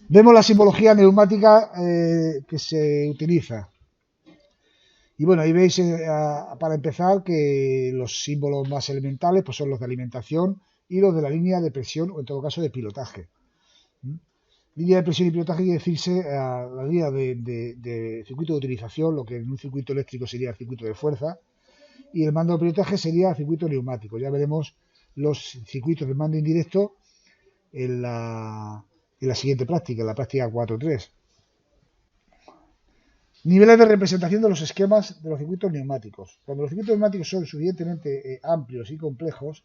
Vemos la simbología neumática que se utiliza. Y bueno, ahí veis para empezar que los símbolos más elementales pues son los de alimentación y los de la línea de presión o en todo caso de pilotaje. Línea de presión y pilotaje quiere decirse a la línea de circuito de utilización, lo que en un circuito eléctrico sería el circuito de fuerza, y el mando de pilotaje sería el circuito neumático. Ya veremos los circuitos de mando indirecto en la siguiente práctica, en la práctica 4.3. Niveles de representación de los esquemas de los circuitos neumáticos. Cuando los circuitos neumáticos son suficientemente amplios y complejos,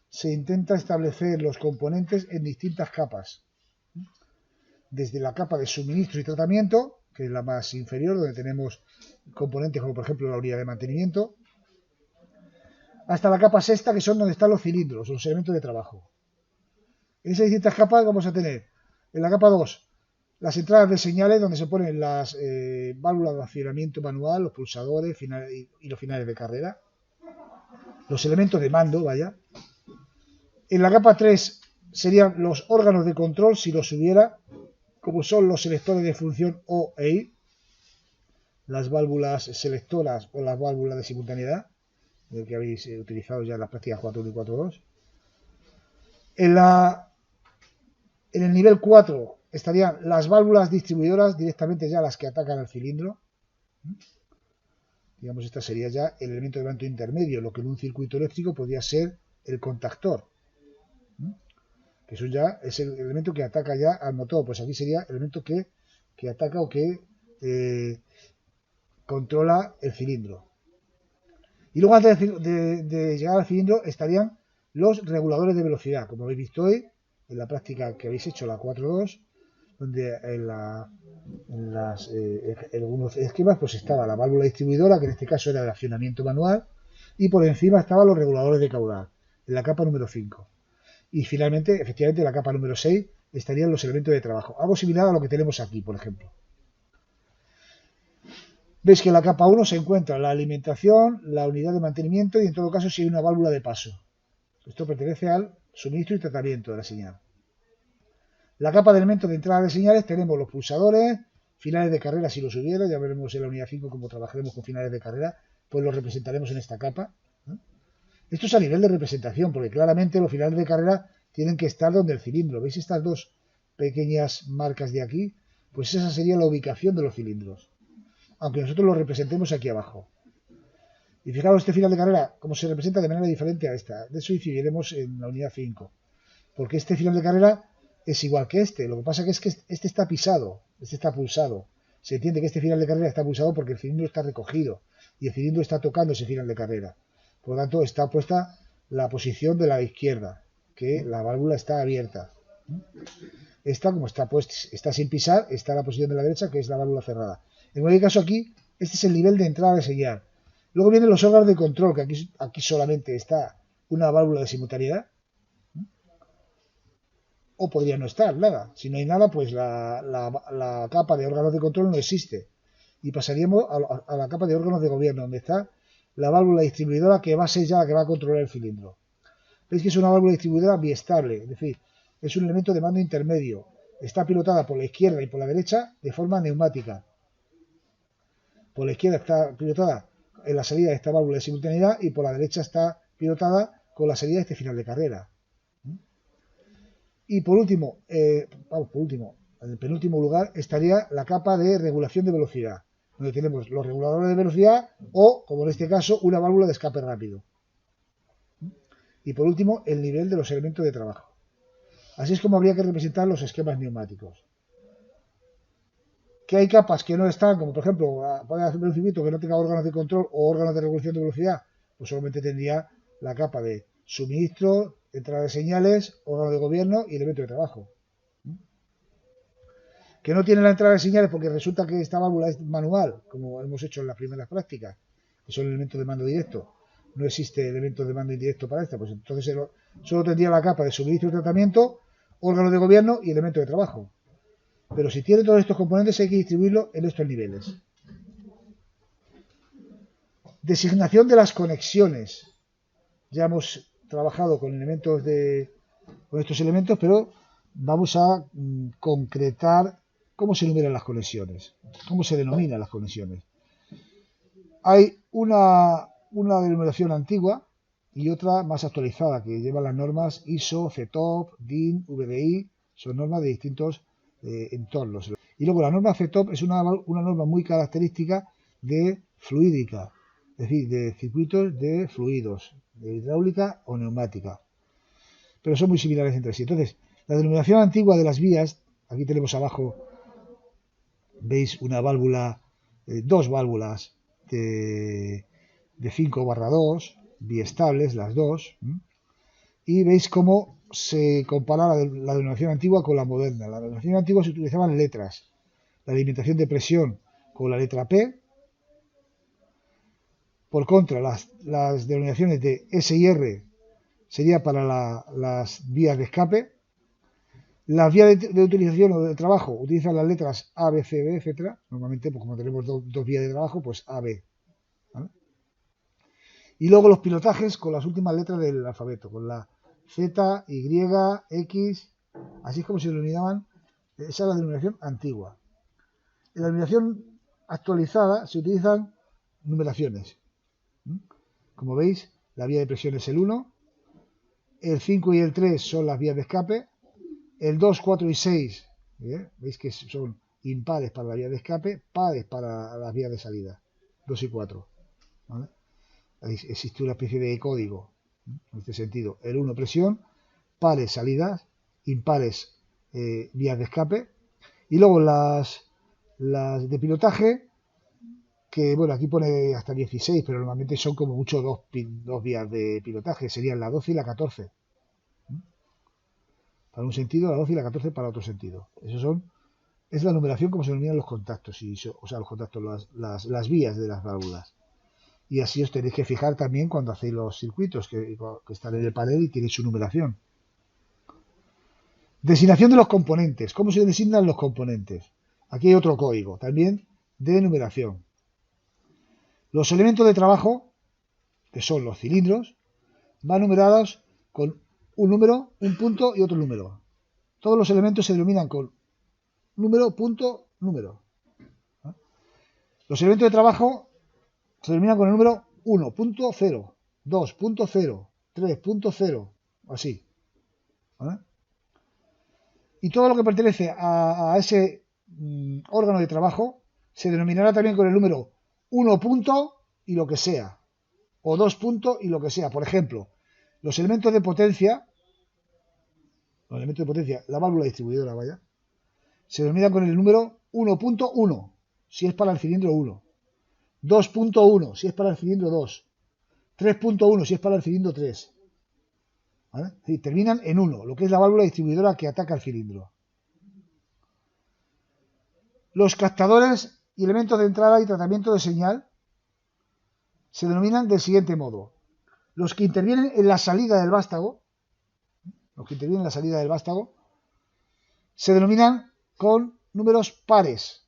se intenta establecer los componentes en distintas capas. Desde la capa de suministro y tratamiento, que es la más inferior, donde tenemos componentes como por ejemplo la unidad de mantenimiento, hasta la capa sexta, que son donde están los cilindros, los elementos de trabajo. En esas distintas capas vamos a tener, en la capa 2, las entradas de señales, donde se ponen las válvulas de accionamiento manual, los pulsadores y los finales de carrera. Los elementos de mando, vaya. En la capa 3 serían los órganos de control, si los hubiera, como son los selectores de función O e I, las válvulas selectoras o las válvulas de simultaneidad, que habéis utilizado ya en las prácticas 4.1 y 4.2. En el nivel 4 estarían las válvulas distribuidoras, directamente ya las que atacan al cilindro. Digamos, esta sería ya el elemento de mando intermedio, lo que en un circuito eléctrico podría ser el contactor. Que eso ya es el elemento que ataca ya al motor. Pues aquí sería el elemento que ataca o que controla el cilindro. Y luego antes de llegar al cilindro estarían los reguladores de velocidad, como habéis visto hoy en la práctica que habéis hecho, la 4.2, donde en algunos esquemas pues estaba la válvula distribuidora, que en este caso era de accionamiento manual, y por encima estaban los reguladores de caudal, en la capa número 5. Y finalmente, efectivamente, en la capa número 6 estarían los elementos de trabajo. Algo similar a lo que tenemos aquí, por ejemplo. Veis que en la capa 1 se encuentra la alimentación, la unidad de mantenimiento y en todo caso si hay una válvula de paso. Esto pertenece al suministro y tratamiento de la señal. La capa de elementos de entrada de señales tenemos los pulsadores, finales de carrera si los hubiera, ya veremos en la unidad 5 cómo trabajaremos con finales de carrera, pues los representaremos en esta capa. Esto es a nivel de representación, porque claramente los finales de carrera tienen que estar donde el cilindro. ¿Veis estas dos pequeñas marcas de aquí? Pues esa sería la ubicación de los cilindros, aunque nosotros lo representemos aquí abajo. Y fijaros este final de carrera, cómo se representa de manera diferente a esta. De eso incidiremos en la unidad 5. Porque este final de carrera es igual que este. Lo que pasa es que este está pisado, este está pulsado. Se entiende que este final de carrera está pulsado porque el cilindro está recogido y el cilindro está tocando ese final de carrera. Por lo tanto, está puesta la posición de la izquierda, que la válvula está abierta. Esta, como está sin pisar, está en la posición de la derecha, que es la válvula cerrada. En cualquier caso, aquí, este es el nivel de entrada de señal. Luego vienen los órganos de control, que aquí solamente está una válvula de simultaneidad. O podría no estar nada. Si no hay nada, pues la capa de órganos de control no existe. Y pasaríamos a la capa de órganos de gobierno, donde está la válvula distribuidora, que va a ser ya la que va a controlar el cilindro. Veis que es una válvula distribuidora biestable, es decir, es un elemento de mando intermedio. Está pilotada por la izquierda y por la derecha de forma neumática. Por la izquierda está pilotada en la salida de esta válvula de simultaneidad y por la derecha está pilotada con la salida de este final de carrera. Y por último, en el penúltimo lugar estaría la capa de regulación de velocidad, donde tenemos los reguladores de velocidad o, como en este caso, una válvula de escape rápido. Y por último, el nivel de los elementos de trabajo. Así es como habría que representar los esquemas neumáticos. Que hay capas que no están, como por ejemplo, puede hacer un circuito que no tenga órganos de control o órganos de regulación de velocidad, pues solamente tendría la capa de suministro, entrada de señales, órgano de gobierno y elemento de trabajo. Que no tiene la entrada de señales porque resulta que esta válvula es manual, como hemos hecho en las primeras prácticas, que son elementos de mando directo. No existe elemento de mando indirecto para esta, pues entonces solo tendría la capa de suministro y tratamiento, órgano de gobierno y elemento de trabajo. Pero si tiene todos estos componentes hay que distribuirlo en estos niveles. Designación de las conexiones. Ya hemos trabajado con estos elementos, pero vamos a concretar cómo se enumeran las conexiones, cómo se denominan las conexiones. Hay una denominación antigua y otra más actualizada que lleva las normas ISO, CETOP, DIN, VDI, son normas de distintos entornos. Y luego la norma CETOP es una norma muy característica de fluídica, es decir, de circuitos de fluidos, de hidráulica o neumática, pero son muy similares entre sí. Entonces, la denominación antigua de las vías, aquí tenemos abajo, veis una válvula, dos válvulas de 5/2, biestables las dos, y veis cómo se compara la denominación antigua con la moderna. La denominación antigua se utilizaban letras, la alimentación de presión con la letra P. Por contra, las denominaciones de S y R sería para las vías de escape. Las vías de utilización o de trabajo utilizan las letras A, B, C, D, etcétera. Normalmente, pues como tenemos dos vías de trabajo, pues A, B. ¿Vale? Y luego los pilotajes con las últimas letras del alfabeto, con la Z, Y, X, así es como se denominaban. Esa es la denominación antigua. En la denominación actualizada se utilizan numeraciones. Como veis, la vía de presión es el 1, el 5 y el 3 son las vías de escape, el 2, 4 y 6, veis que son impares para la vía de escape, pares para las vías de salida, 2 y 4. ¿Vale? Existe una especie de código en este sentido. El 1 presión, pares salidas, impares vías de escape, y luego las de pilotaje, que bueno, aquí pone hasta 16, pero normalmente son como mucho dos vías de pilotaje, serían la 12 y la 14. Para un sentido, la 12 y la 14 para otro sentido. Es la numeración como se denominan los contactos, o sea, los contactos, las vías de las válvulas. Y así os tenéis que fijar también cuando hacéis los circuitos que están en el panel y tienen su numeración. Designación de los componentes. ¿Cómo se designan los componentes? Aquí hay otro código, también de numeración. Los elementos de trabajo, que son los cilindros, van numerados con un número, un punto y otro número. Todos los elementos se denominan con número, punto, número. Los elementos de trabajo se denominan con el número 1.0, 2.0, 3.0, así. ¿Vale? Y todo lo que pertenece a ese órgano de trabajo se denominará también con el número 1 punto y lo que sea, o 2 puntos y lo que sea. Por ejemplo, los elementos de potencia, la válvula distribuidora, vaya, se denominan con el número 1.1, si es para el cilindro 1, 2.1, si es para el cilindro 2, 3.1, si es para el cilindro 3. ¿Vale? Es decir, terminan en 1, lo que es la válvula distribuidora que ataca el cilindro. Los captadores y elementos de entrada y tratamiento de señal se denominan del siguiente modo. Los que intervienen en la salida del vástago, se denominan con números pares.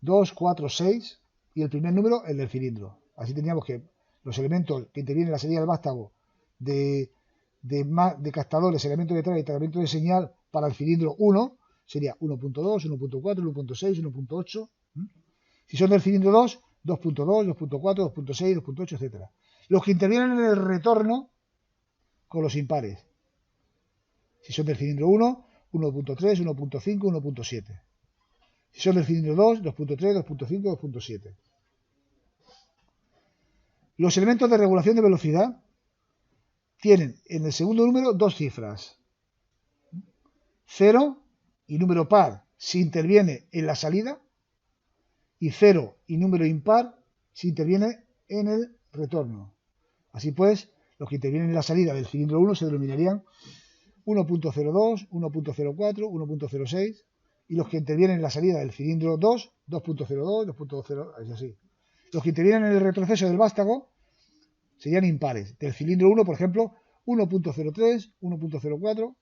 2, 4, 6 y el primer número el del cilindro. Así teníamos que los elementos que intervienen en la salida del vástago de captadores, elementos de entrada y tratamiento de señal para el cilindro 1 sería 1.2, 1.4, 1.6, 1.8. Si son del cilindro 2, 2.2, 2.4, 2.6, 2.8, etc. Los que intervienen en el retorno con los impares. Si son del cilindro 1, 1.3, 1.5, 1.7. Si son del cilindro 2, 2.3, 2.5, 2.7. Los elementos de regulación de velocidad tienen en el segundo número dos cifras. 0 y número par si interviene en la salida, y 0 y número impar si interviene en el retorno. Así pues, los que intervienen en la salida del cilindro 1 se denominarían 1.02, 1.04, 1.06, y los que intervienen en la salida del cilindro 2, 2.02, 2.0, es así. Los que intervienen en el retroceso del vástago serían impares. Del cilindro 1, por ejemplo, 1.03, 1.04,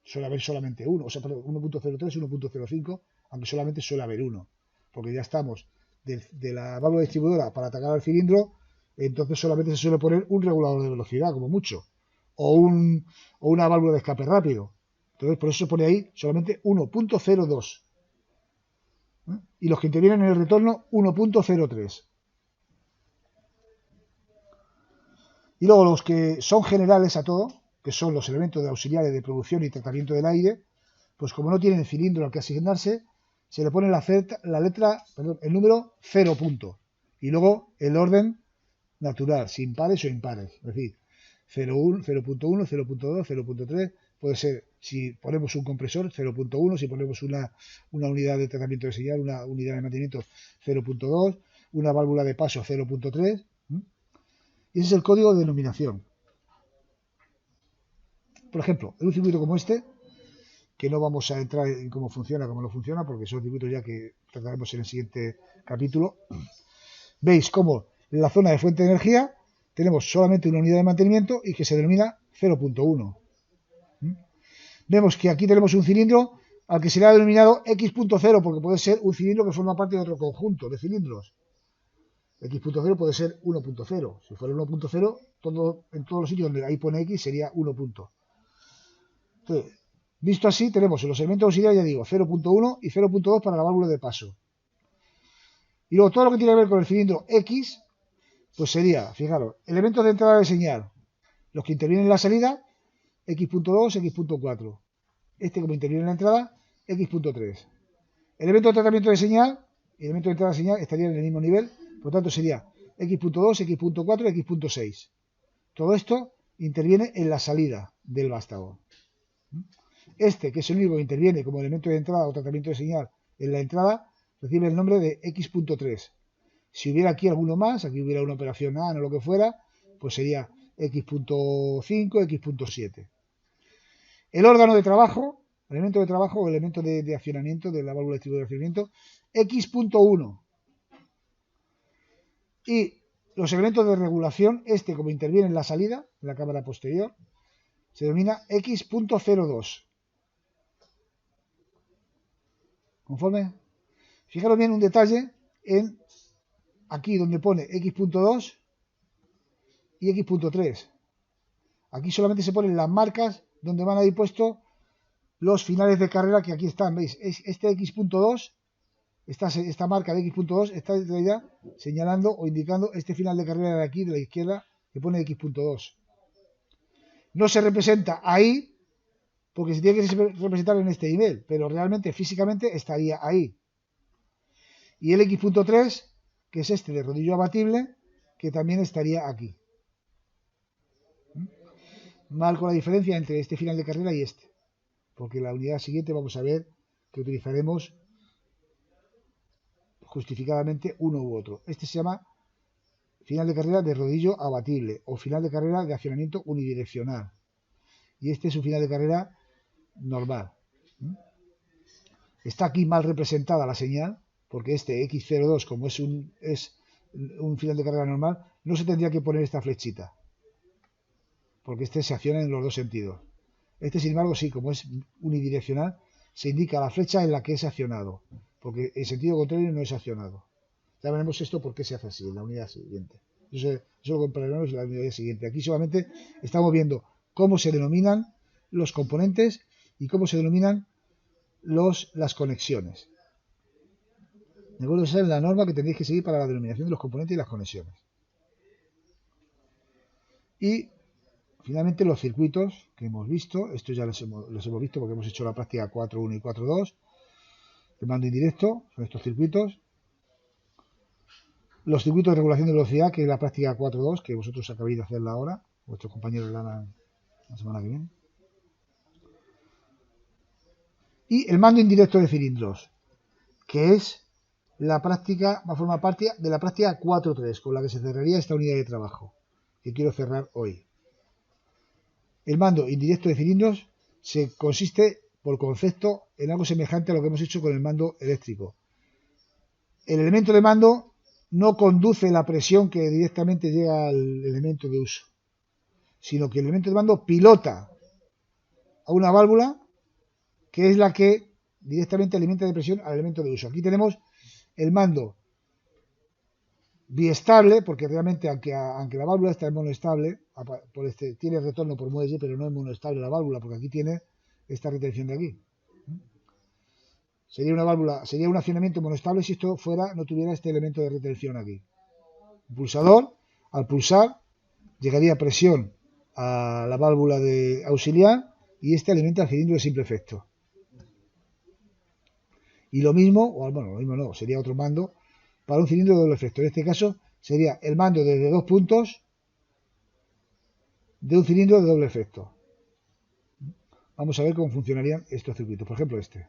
suele haber solamente uno, o sea, perdón, 1.03, 1.05, aunque solamente suele haber uno, porque ya estamos de la válvula distribuidora para atacar al cilindro, entonces solamente se suele poner un regulador de velocidad, como mucho, o una válvula de escape rápido. Entonces, por eso se pone ahí solamente 1.02. Y los que intervienen en el retorno, 1.03. Y luego los que son generales a todo, que son los elementos de auxiliares de producción y tratamiento del aire, pues como no tienen cilindro al que asignarse, se le pone el número 0 punto. Y luego el orden natural, sin pares o impares. Es decir, 0.1, 0.2, 0.3, puede ser, si ponemos un compresor, 0.1, si ponemos una unidad de tratamiento de señal, una unidad de mantenimiento, 0.2, una válvula de paso, 0.3. Y ese es el código de denominación. Por ejemplo, en un circuito como este, que no vamos a entrar en cómo no funciona, porque son circuitos ya que trataremos en el siguiente capítulo, veis cómo en la zona de fuente de energía tenemos solamente una unidad de mantenimiento y que se denomina 0.1. Vemos que aquí tenemos un cilindro al que se le ha denominado X.0 porque puede ser un cilindro que forma parte de otro conjunto de cilindros. X.0 puede ser 1.0. Si fuera 1.0, en todos los sitios donde ahí pone X sería 1 punto. Entonces, visto así, tenemos en los elementos auxiliares, ya digo, 0.1 y 0.2 para la válvula de paso. Y luego todo lo que tiene que ver con el cilindro X, pues sería, fijaros, elementos de entrada de señal. Los que intervienen en la salida, X.2, X.4. Este como interviene en la entrada, X.3. Elemento de tratamiento de señal y elemento de entrada de señal estarían en el mismo nivel, por lo tanto sería X.2, X.4, X.6. Todo esto interviene en la salida del vástago. Este, que es el único que interviene como elemento de entrada o tratamiento de señal en la entrada, recibe el nombre de X.3. Si hubiera aquí alguno más, aquí hubiera una operación AND o lo que fuera, pues sería X.5, X.7. El órgano de trabajo, elemento de trabajo o elemento de accionamiento de la válvula de distribuidor de accionamiento, X.1. Y los elementos de regulación, este como interviene en la salida, en la cámara posterior, se denomina X.02. ¿Conforme? Fijaros bien un detalle en aquí donde pone X.2 y X.3. Aquí solamente se ponen las marcas donde van a ir puestos los finales de carrera que aquí están. ¿Veis? Este X.2, esta marca de X.2 está en realidad señalando o indicando este final de carrera de aquí, de la izquierda, que pone X.2. No se representa ahí porque se tiene que representar en este nivel, pero realmente físicamente estaría ahí. Y el X.3, que es este de rodillo abatible, que también estaría aquí. Marco la diferencia entre este final de carrera y este, porque en la unidad siguiente vamos a ver que utilizaremos justificadamente uno u otro. Este se llama final de carrera de rodillo abatible o final de carrera de accionamiento unidireccional. Y este es un final de carrera normal. Está aquí mal representada la señal, porque este X02, como es un final de carrera normal, no se tendría que poner esta flechita, porque este se acciona en los dos sentidos. Este, sin embargo, sí, como es unidireccional, se indica la flecha en la que es accionado, porque en sentido contrario no es accionado. Ya veremos esto por qué se hace así en la unidad siguiente. Eso lo compararemos en la unidad siguiente. Aquí solamente estamos viendo cómo se denominan los componentes y cómo se denominan las conexiones. ¿De acuerdo? Esa es la norma que tendréis que seguir para la denominación de los componentes y las conexiones. Y finalmente los circuitos que hemos visto, estos ya los hemos visto porque hemos hecho la práctica 4.1 y 4.2. El mando indirecto son estos circuitos. Los circuitos de regulación de velocidad, que es la práctica 4.2, que vosotros acabáis de hacerla ahora, vuestros compañeros la harán la semana que viene. Y el mando indirecto de cilindros, que es la práctica, va a formar parte de la práctica 4.3, con la que se cerraría esta unidad de trabajo, que quiero cerrar hoy. El mando indirecto de cilindros consiste, por concepto, en algo semejante a lo que hemos hecho con el mando eléctrico. El elemento de mando no conduce la presión que directamente llega al elemento de uso, sino que el elemento de mando pilota a una válvula que es la que directamente alimenta de presión al elemento de uso. Aquí tenemos el mando biestable, porque realmente aunque la válvula está en monoestable, tiene retorno por muelle, pero no es monoestable la válvula, porque aquí tiene esta retención de aquí. Sería una válvula, sería un accionamiento monoestable si esto fuera, no tuviera este elemento de retención aquí. El pulsador, al pulsar, llegaría presión a la válvula de auxiliar y este alimenta el cilindro de simple efecto. Y lo mismo, o bueno, lo mismo no, sería otro mando para un cilindro de doble efecto. En este caso sería el mando desde 2 puntos de un cilindro de doble efecto. Vamos a ver cómo funcionarían estos circuitos. Por ejemplo, este.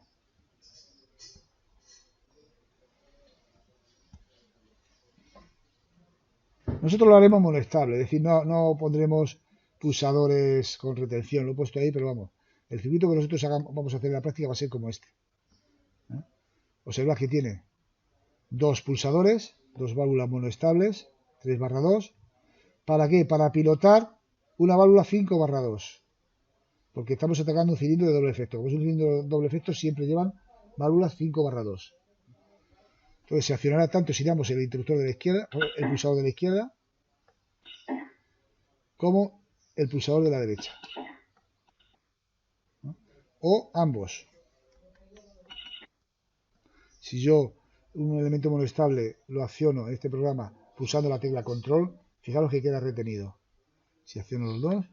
Nosotros lo haremos monoestable, es decir, no pondremos pulsadores con retención. Lo he puesto ahí, pero vamos. El circuito que nosotros vamos a hacer en la práctica va a ser como este. Observad que tiene 2 pulsadores, 2 válvulas monoestables, 3/2. ¿Para qué? Para pilotar una válvula 5/2. Porque estamos atacando un cilindro de doble efecto. Como es un cilindro de doble efecto, siempre llevan válvulas 5/2. Entonces se accionará tanto si damos el interruptor de la izquierda, el pulsador de la izquierda, como el pulsador de la derecha. O ambos. Si yo un elemento monoestable lo acciono en este programa pulsando la tecla control, fijaros que queda retenido. Si acciono los dos,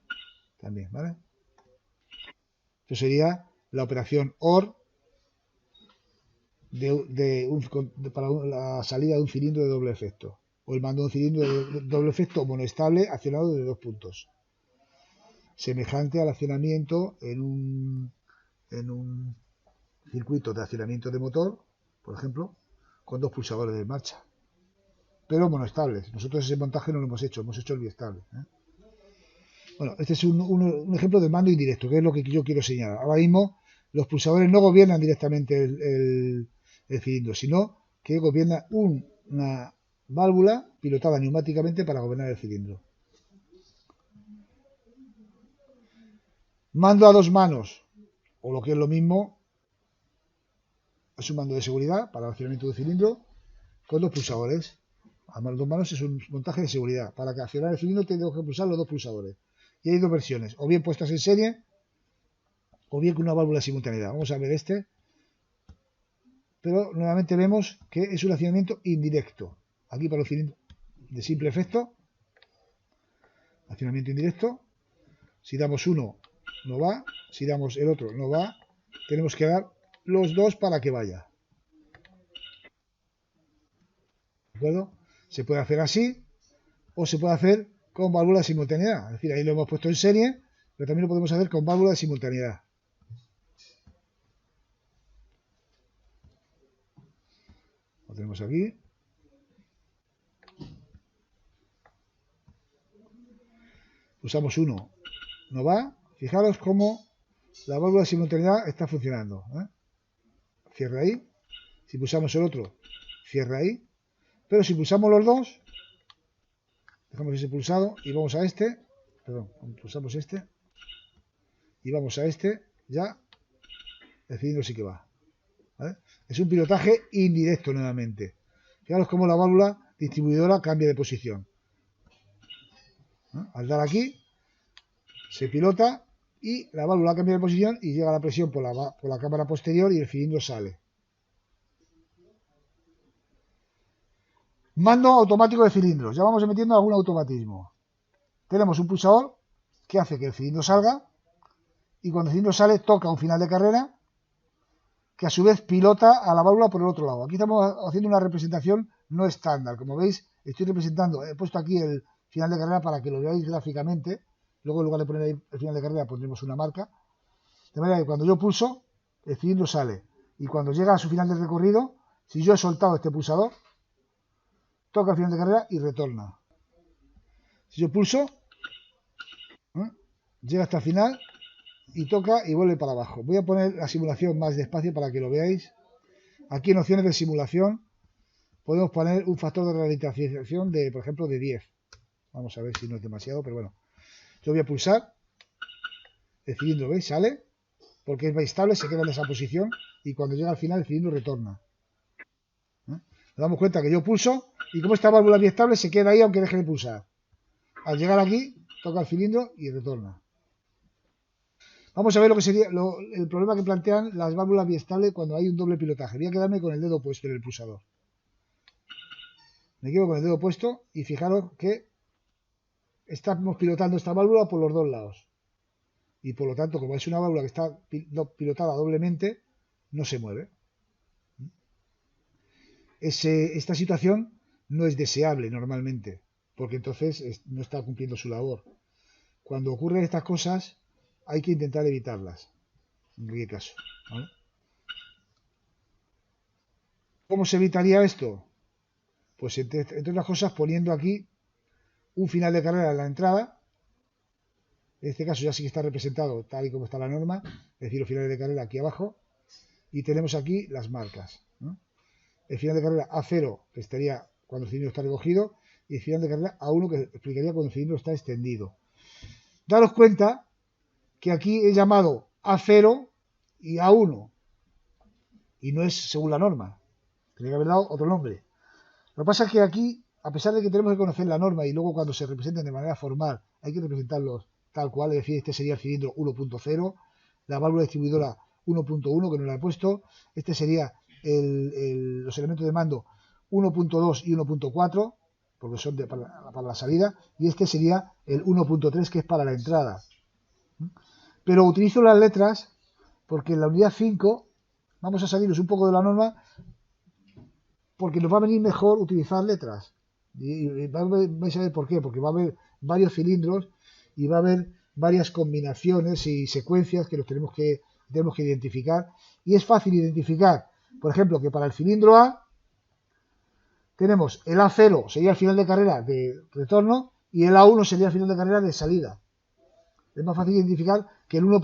también, ¿vale? Esto sería la operación OR para la salida de un cilindro de doble efecto. O el mando de un cilindro de doble efecto monoestable accionado de 2 puntos. Semejante al accionamiento en un circuito de accionamiento de motor, por ejemplo, con 2 pulsadores de marcha. Pero monoestables. Nosotros ese montaje no lo hemos hecho el biestable. Bueno, este es un ejemplo de mando indirecto, que es lo que yo quiero señalar. Ahora mismo los pulsadores no gobiernan directamente el cilindro, sino que gobierna una válvula pilotada neumáticamente para gobernar el cilindro. Mando a 2 manos, o lo que es lo mismo, es un mando de seguridad para el accionamiento del cilindro con 2 pulsadores. A 2 manos es un montaje de seguridad. Para que accionar el cilindro tengo que pulsar los 2 pulsadores. Y hay 2 versiones, o bien puestas en serie, o bien con una válvula de simultaneidad. Vamos a ver este. Pero nuevamente vemos que es un accionamiento indirecto. Aquí para los cilindros de simple efecto. Accionamiento indirecto. Si damos uno, no va. Si damos el otro, no va. Tenemos que dar los dos para que vaya. ¿De acuerdo? Se puede hacer así o se puede hacer con válvula de simultaneidad. Es decir, ahí lo hemos puesto en serie, pero también lo podemos hacer con válvula de simultaneidad. Lo tenemos aquí. Usamos uno, no va. Fijaros cómo la válvula de simultaneidad está funcionando. Cierra ahí. Si pulsamos el otro, cierra ahí. Pero si pulsamos los dos, dejamos ese pulsado y vamos a este. Perdón, pulsamos este. Y vamos a este, ya el cilindro sí que va. ¿Vale? Es un pilotaje indirecto nuevamente. Fijaros cómo la válvula distribuidora cambia de posición. Al dar aquí, se pilota y la válvula cambia de posición y llega la presión por la cámara posterior y el cilindro sale. Mando automático de cilindros. Ya vamos metiendo algún automatismo. Tenemos un pulsador que hace que el cilindro salga y cuando el cilindro sale toca un final de carrera que a su vez pilota a la válvula por el otro lado. Aquí estamos haciendo una representación no estándar. Como veis, estoy representando, he puesto aquí el final de carrera para que lo veáis gráficamente. Luego, en lugar de poner ahí el final de carrera, pondremos una marca. De manera que cuando yo pulso, el cilindro sale. Y cuando llega a su final de recorrido, si yo he soltado este pulsador, toca el final de carrera y retorna. Si yo pulso, llega hasta el final y toca y vuelve para abajo. Voy a poner la simulación más despacio para que lo veáis. Aquí en opciones de simulación podemos poner un factor de ralentización de, por ejemplo, de 10. Vamos a ver si no es demasiado, pero bueno. Yo voy a pulsar. El cilindro, ¿veis? Sale. Porque es biestable, se queda en esa posición. Y cuando llega al final, el cilindro retorna. Nos damos cuenta que yo pulso. Y como esta válvula biestable, se queda ahí aunque deje de pulsar. Al llegar aquí, toca el cilindro y retorna. Vamos a ver lo que sería el problema que plantean las válvulas biestables cuando hay un doble pilotaje. Voy a quedarme con el dedo puesto en el pulsador. Me quedo con el dedo puesto y fijaros que estamos pilotando esta válvula por los dos lados. Y por lo tanto, como es una válvula que está pilotada doblemente, no se mueve. Esta situación no es deseable normalmente, porque entonces no está cumpliendo su labor. Cuando ocurren estas cosas, hay que intentar evitarlas. En cualquier caso, ¿vale? ¿Cómo se evitaría esto? Pues entre otras cosas poniendo aquí un final de carrera en la entrada. En este caso ya sí que está representado tal y como está la norma, es decir, los finales de carrera aquí abajo. Y tenemos aquí las marcas, ¿no? El final de carrera A0 que estaría cuando el cilindro está recogido y el final de carrera A1 que explicaría cuando el cilindro está extendido. Daros cuenta que aquí he llamado A0 y A1 y no es según la norma. Tenía que haber dado otro nombre. Lo que pasa es que aquí, a pesar de que tenemos que conocer la norma y luego cuando se representen de manera formal hay que representarlos tal cual, es decir, este sería el cilindro 1.0, la válvula distribuidora 1.1 que no la he puesto, este sería los elementos de mando 1.2 y 1.4 porque son para la salida, y este sería el 1.3 que es para la entrada. Pero utilizo las letras porque en la unidad 5 vamos a salirnos un poco de la norma porque nos va a venir mejor utilizar letras. Y vais a ver por qué, porque va a haber varios cilindros y va a haber varias combinaciones y secuencias que tenemos que identificar. Y es fácil identificar, por ejemplo, que para el cilindro A tenemos el A0 sería el final de carrera de retorno y el A1 sería el final de carrera de salida. Es más fácil identificar que el 1.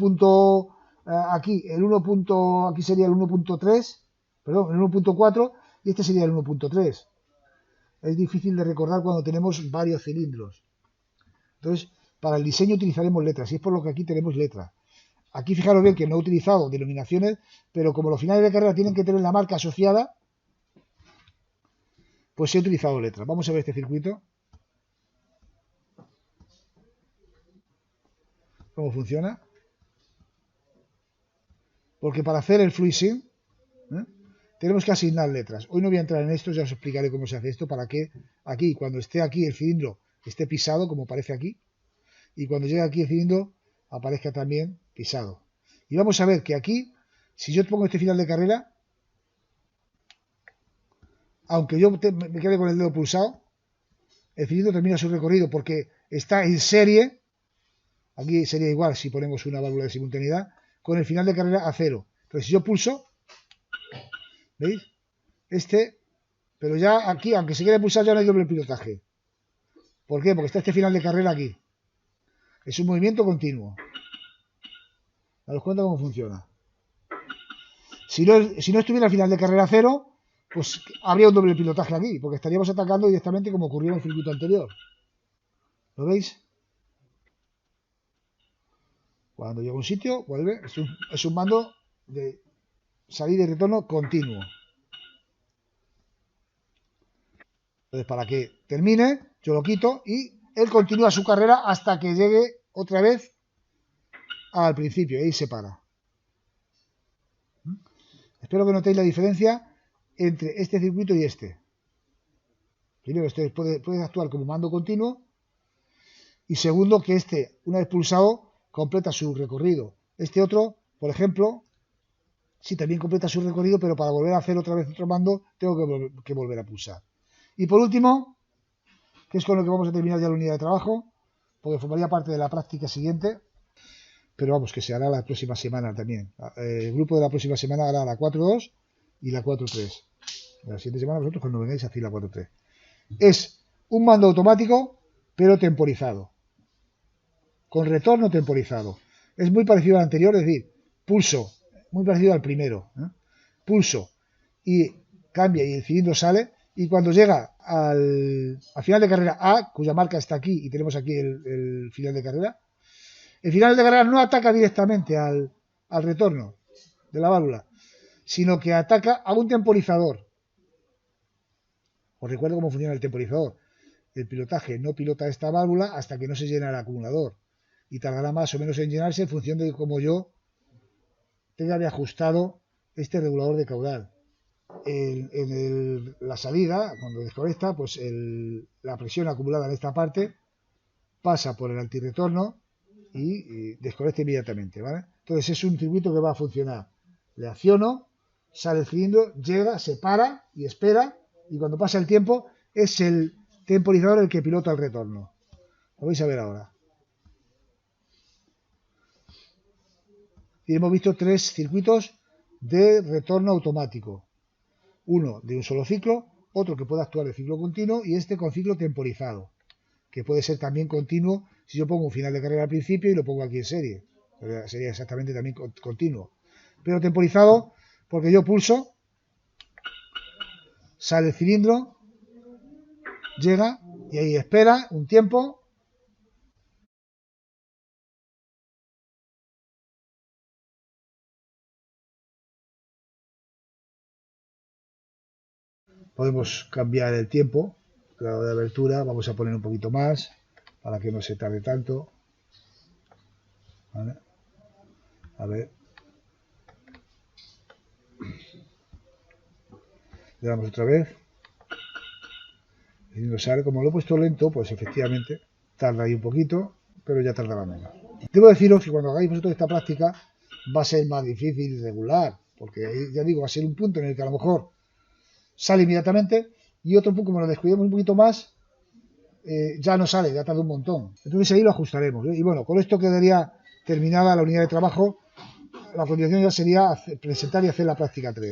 Aquí sería el 1.3, perdón, el 1.4 y este sería el 1.3. Es difícil de recordar cuando tenemos varios cilindros. Entonces, para el diseño utilizaremos letras y es por lo que aquí tenemos letras. Aquí fijaros bien que no he utilizado denominaciones, pero como los finales de carrera tienen que tener la marca asociada, pues he utilizado letras. Vamos a ver este circuito. ¿Cómo funciona? Porque para hacer el FluidSync tenemos que asignar letras. Hoy no voy a entrar en esto, ya os explicaré cómo se hace esto para que aquí, cuando esté aquí el cilindro, esté pisado, como aparece aquí, y cuando llegue aquí el cilindro, aparezca también pisado. Y vamos a ver que aquí, si yo pongo este final de carrera, aunque yo me quede con el dedo pulsado, el cilindro termina su recorrido porque está en serie. Aquí sería igual si ponemos una válvula de simultaneidad, con el final de carrera a 0. Entonces, si yo pulso, ¿veis? Pero ya aquí, aunque se quiera pulsar, ya no hay doble pilotaje. ¿Por qué? Porque está este final de carrera aquí. Es un movimiento continuo. Daros cuenta cómo funciona. Si no estuviera el final de carrera 0, pues habría un doble pilotaje aquí, porque estaríamos atacando directamente como ocurrió en el circuito anterior. ¿Lo veis? Cuando llega a un sitio, vuelve. Es un mando de salida y retorno continuo. Entonces, para que termine, yo lo quito y él continúa su carrera hasta que llegue otra vez al principio. Y ahí se para. Espero que notéis la diferencia entre este circuito y este. Primero, este puede actuar como mando continuo. Y segundo, que este, una vez pulsado, completa su recorrido. Este otro, por ejemplo, sí también completa su recorrido, pero para volver a hacer otra vez otro mando, tengo que volver a pulsar. Y por último, que es con lo que vamos a terminar ya la unidad de trabajo, porque formaría parte de la práctica siguiente, pero vamos, que se hará la próxima semana también. El grupo de la próxima semana hará la 4.2 y la 4.3. La siguiente semana vosotros cuando vengáis a hacer la 4.3. Es un mando automático, pero temporizado. Con retorno temporizado. Es muy parecido al anterior, es decir, pulso, muy parecido al primero. Pulso y cambia y el cilindro sale. Y cuando llega al final de carrera A, cuya marca está aquí y tenemos aquí el final de carrera, el final de carrera no ataca directamente al retorno de la válvula, sino que ataca a un temporizador. Os recuerdo cómo funciona el temporizador. El pilotaje no pilota esta válvula hasta que no se llena el acumulador. y tardará más o menos en llenarse en función de cómo yo tenga de ajustado este regulador de caudal. La salida, cuando desconecta, pues la presión acumulada en esta parte pasa por el antirretorno y desconecta inmediatamente, ¿vale? Entonces es un circuito que va a funcionar. Le acciono, sale el cilindro, llega, se para y espera, y cuando pasa el tiempo es el temporizador el que pilota el retorno. Lo vais a ver ahora. Y hemos visto 3 circuitos de retorno automático. Uno de un solo ciclo, otro que puede actuar de ciclo continuo y este con ciclo temporizado, que puede ser también continuo si yo pongo un final de carrera al principio y lo pongo aquí en serie. Sería exactamente también continuo. Pero temporizado porque yo pulso, sale el cilindro, llega y ahí espera un tiempo. Podemos cambiar el tiempo, grado de abertura, vamos a poner un poquito más para que no se tarde tanto. ¿Vale? A ver. Le damos otra vez. Como lo he puesto lento, pues efectivamente tarda ahí un poquito, pero ya tardará menos. Debo deciros que cuando hagáis vosotros esta práctica va a ser más difícil y regular, porque ya digo, va a ser un punto en el que a lo mejor sale inmediatamente y otro punto, como lo descuidemos un poquito más, ya no sale, ya tarda un montón. Entonces ahí lo ajustaremos, ¿eh? Y bueno, con esto quedaría terminada la unidad de trabajo. La continuación ya sería presentar y hacer la práctica 3.